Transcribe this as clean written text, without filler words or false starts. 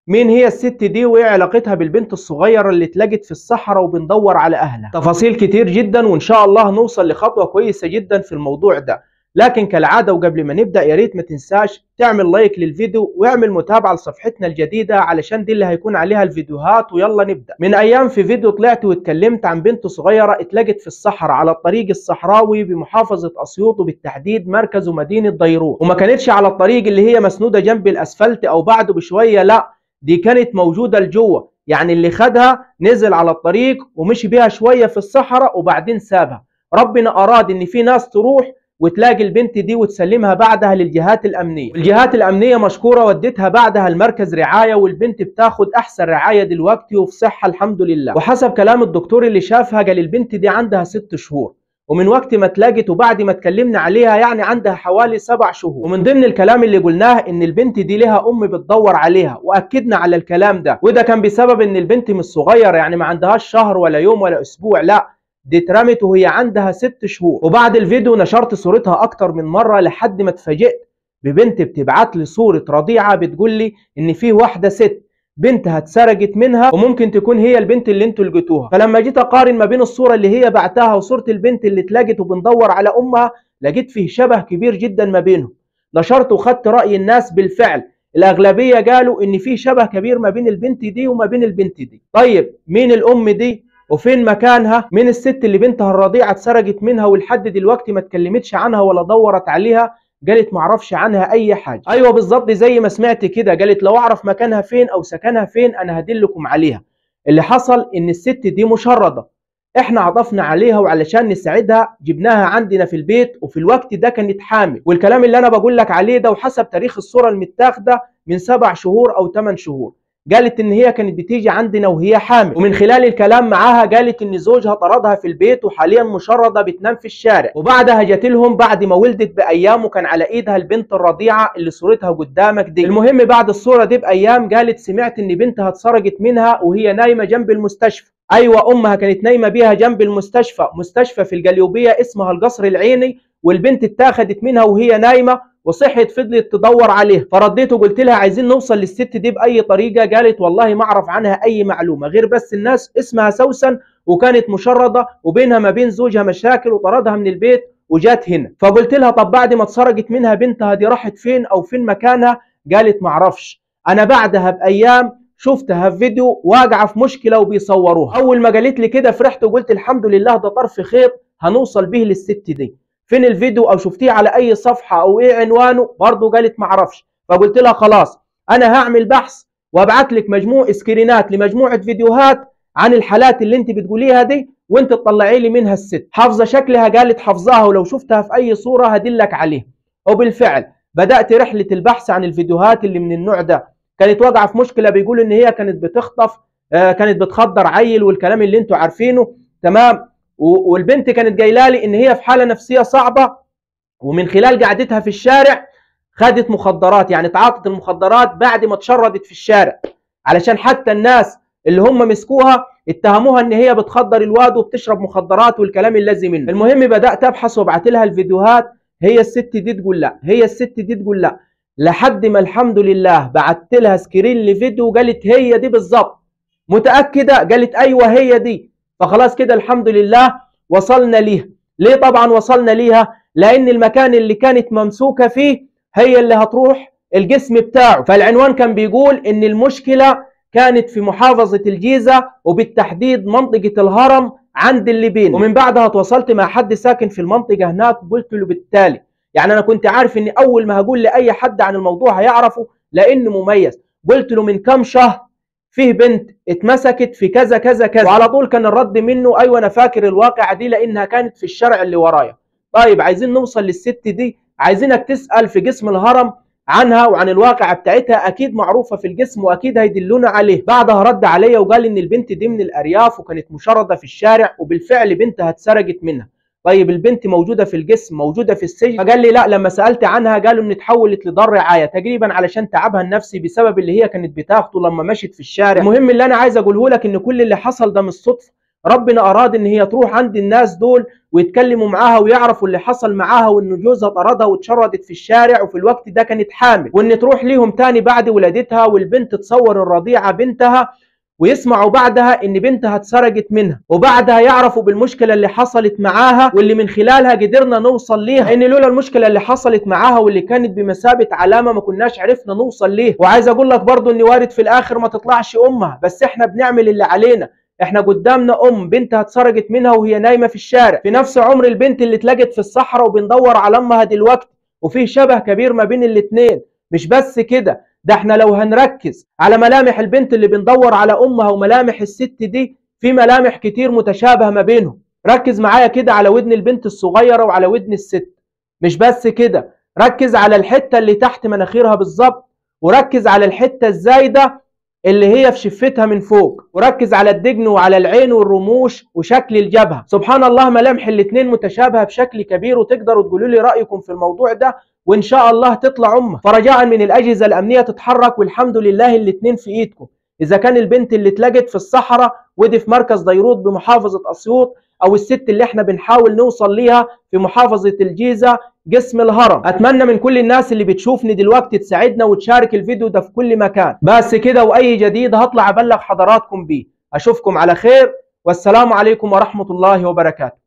مين هي الست دي وايه علاقتها بالبنت الصغيرة اللي اتلقت في الصحراء وبندور على اهلها؟ تفاصيل كتير جدا وان شاء الله نوصل لخطوة كويسة جدا في الموضوع ده. لكن كالعادة وقبل ما نبدأ يا ريت ما تنساش تعمل لايك للفيديو واعمل متابعة لصفحتنا الجديدة علشان دي اللي هيكون عليها الفيديوهات. ويلا نبدأ. من ايام في فيديو طلعت واتكلمت عن بنت صغيرة اتلقت في الصحراء على الطريق الصحراوي بمحافظة اسيوط وبالتحديد مركز ومدينة ديروت، وما كانتش على الطريق اللي هي مسنودة جنب الاسفلت او بعده بشوية، لا دي كانت موجودة لجوه. يعني اللي خدها نزل على الطريق ومشي بيها شوية في الصحراء وبعدين سابها. ربنا أراد إن في ناس تروح وتلاقي البنت دي وتسلمها بعدها للجهات الأمنية. الجهات الأمنية مشكورة ودتها بعدها المركز رعاية، والبنت بتاخد أحسن رعاية دلوقتي وفي صحة الحمد لله. وحسب كلام الدكتور اللي شافها قال البنت دي عندها 6 شهور، ومن وقت ما اتلاقت وبعد ما اتكلمنا عليها يعني عندها حوالي 7 شهور. ومن ضمن الكلام اللي قلناه ان البنت دي لها ام بتدور عليها، واكدنا على الكلام ده، وده كان بسبب ان البنت مش صغيره، يعني ما عندهاش شهر ولا يوم ولا اسبوع، لا دي اترمت وهي عندها 6 شهور. وبعد الفيديو نشرت صورتها اكتر من مره لحد ما اتفاجئت ببنت بتبعت لي صوره رضيعه بتقول لي ان في واحده ست بنتها اتسرقت منها وممكن تكون هي البنت اللي انتوا لقيتوها. فلما جيت اقارن ما بين الصوره اللي هي بعتها وصوره البنت اللي اتلاقت وبندور على امها، لقيت فيه شبه كبير جدا ما بينهم. نشرت وخدت راي الناس، بالفعل الاغلبيه قالوا ان في شبه كبير ما بين البنت دي وما بين البنت دي. طيب مين الام دي وفين مكانها؟ مين الست اللي بنتها الرضيعه اتسرقت منها ولحد دلوقتي ما اتكلمتش عنها ولا دورت عليها؟ قالت معرفش عنها اي حاجه. ايوه بالظبط زي ما سمعت كده، قالت لو اعرف مكانها فين او سكنها فين انا هدلكم عليها. اللي حصل ان الست دي مشرده، احنا عطفنا عليها وعلشان نساعدها جبناها عندنا في البيت، وفي الوقت ده كانت حامل. والكلام اللي انا بقول لك عليه ده وحسب تاريخ الصوره المتاخده من 7 شهور او 8 شهور. قالت ان هي كانت بتيجي عندنا وهي حامل، ومن خلال الكلام معاها قالت ان زوجها طردها في البيت وحاليا مشرده بتنام في الشارع. وبعدها جت لهم بعد ما ولدت بايام وكان على ايدها البنت الرضيعه اللي صورتها قدامك دي. المهم بعد الصوره دي بايام قالت سمعت ان بنتها اتسرقت منها وهي نايمه جنب المستشفى. ايوه امها كانت نايمه بيها جنب المستشفى، مستشفى في القليوبيه اسمها القصر العيني، والبنت اتاخدت منها وهي نايمه وصحت فضلت تدور عليه. فرديت وقلت لها عايزين نوصل للست دي باي طريقه. قالت والله ما اعرف عنها اي معلومه غير بس الناس اسمها سوسن وكانت مشرده وبينها ما بين زوجها مشاكل وطردها من البيت وجات هنا. فقلت لها طب بعد ما اتسرقت منها بنتها دي راحت فين او فين مكانها؟ قالت ما اعرفش. انا بعدها بايام شفتها في فيديو واقعه في مشكله وبيصوروها. اول ما قالت لي كده فرحت وقلت الحمد لله ده طرف خيط هنوصل به للست دي. فين الفيديو او شفتيه على اي صفحه او ايه عنوانه؟ برضه قالت ما اعرفش. فقلت لها خلاص انا هعمل بحث وابعت لك مجموع سكرينات لمجموعه فيديوهات عن الحالات اللي انت بتقوليها دي وانت تطلعي لي منها الست. حافظه شكلها؟ قالت حافظاها ولو شفتها في اي صوره هدلك عليها. وبالفعل بدات رحله البحث عن الفيديوهات اللي من النوع ده. كانت واقعه في مشكله، بيقول ان هي كانت بتخطف كانت بتخدر عيل والكلام اللي انتوا عارفينه تمام. والبنت كانت جايله لي ان هي في حاله نفسيه صعبه، ومن خلال قعدتها في الشارع خدت مخدرات، يعني تعاطت المخدرات بعد ما اتشردت في الشارع، علشان حتى الناس اللي هم مسكوها اتهموها ان هي بتخدر الواد وبتشرب مخدرات والكلام اللازم منه. المهم بدات ابحث وابعت لها الفيديوهات، هي الست دي تقول لا، هي الست دي تقول لا، لحد ما الحمد لله بعت لها سكرين لفيديو قالت هي دي بالظبط. متاكده؟ قالت ايوه هي دي. فخلاص كده الحمد لله وصلنا ليها. ليه طبعا وصلنا ليها؟ لان المكان اللي كانت ممسوكه فيه هي اللي هتروح الجسم بتاعه. فالعنوان كان بيقول ان المشكله كانت في محافظه الجيزه وبالتحديد منطقه الهرم عند الليبين. ومن بعدها تواصلت مع حد ساكن في المنطقه هناك وقلت له بالتالي، يعني انا كنت عارف ان اول ما هقول لاي حد عن الموضوع هيعرفه لانه مميز. قلت له من كام شهر فيه بنت اتمسكت في كذا كذا كذا، وعلى طول كان الرد منه ايوه انا فاكر الواقعه دي لانها كانت في الشارع اللي ورايا. طيب عايزين نوصل للست دي، عايزينك تسال في جسم الهرم عنها وعن الواقعه بتاعتها، اكيد معروفه في الجسم واكيد هيدلونا عليه. بعدها رد عليا وقال ان البنت دي من الارياف وكانت مشرده في الشارع وبالفعل بنتها اتسرقت منها. طيب البنت موجوده في الجسم، موجوده في السجن؟ فقال لي لا، لما سالت عنها قالوا ان اتحولت لدار رعايه تقريبا علشان تعبها النفسي بسبب اللي هي كانت بتاخده لما مشت في الشارع. المهم اللي انا عايز اقوله لك ان كل اللي حصل ده مش صدفه، ربنا اراد ان هي تروح عند الناس دول ويتكلموا معاها ويعرفوا اللي حصل معاها، وان جوزها طردها واتشردت في الشارع، وفي الوقت ده كانت حامل، وان تروح ليهم تاني بعد ولادتها والبنت تصور الرضيعه بنتها، ويسمعوا بعدها ان بنتها اتسرقت منها، وبعدها يعرفوا بالمشكله اللي حصلت معاها واللي من خلالها قدرنا نوصل ليها، ان لولا المشكله اللي حصلت معاها واللي كانت بمثابه علامه ما كناش عرفنا نوصل ليها. وعايز اقول لك برضو ان وارد في الاخر ما تطلعش امها، بس احنا بنعمل اللي علينا. احنا قدامنا بنتها اتسرقت منها وهي نايمه في الشارع في نفس عمر البنت اللي اتلقت في الصحراء، وبندور على امها دلوقتي، وفيه شبه كبير ما بين الاتنين. مش بس كده، ده احنا لو هنركز على ملامح البنت اللي بندور على امها وملامح الست دي، في ملامح كتير متشابهه ما بينهم. ركز معايا كده على ودن البنت الصغيره وعلى ودن الست. مش بس كده، ركز على الحته اللي تحت مناخيرها بالظبط، وركز على الحته الزايده اللي هي في شفتها من فوق، وركز على الدجن وعلى العين والرموش وشكل الجبهه. سبحان الله، ملامح الاتنين متشابهه بشكل كبير، وتقدروا تقولوا لي رايكم في الموضوع ده، وان شاء الله تطلع امه. فرجاء من الاجهزه الامنيه تتحرك، والحمد لله الاتنين في ايدكم. اذا كان البنت اللي اتلقت في الصحراء ودي في مركز ديروت بمحافظه اسيوط، او الست اللي احنا بنحاول نوصل ليها في محافظه الجيزه قسم الهرم. اتمنى من كل الناس اللي بتشوفني دلوقتي تساعدنا وتشارك الفيديو ده في كل مكان. بس كده، واي جديد هطلع ابلغ حضراتكم بيه. اشوفكم على خير، والسلام عليكم ورحمه الله وبركاته.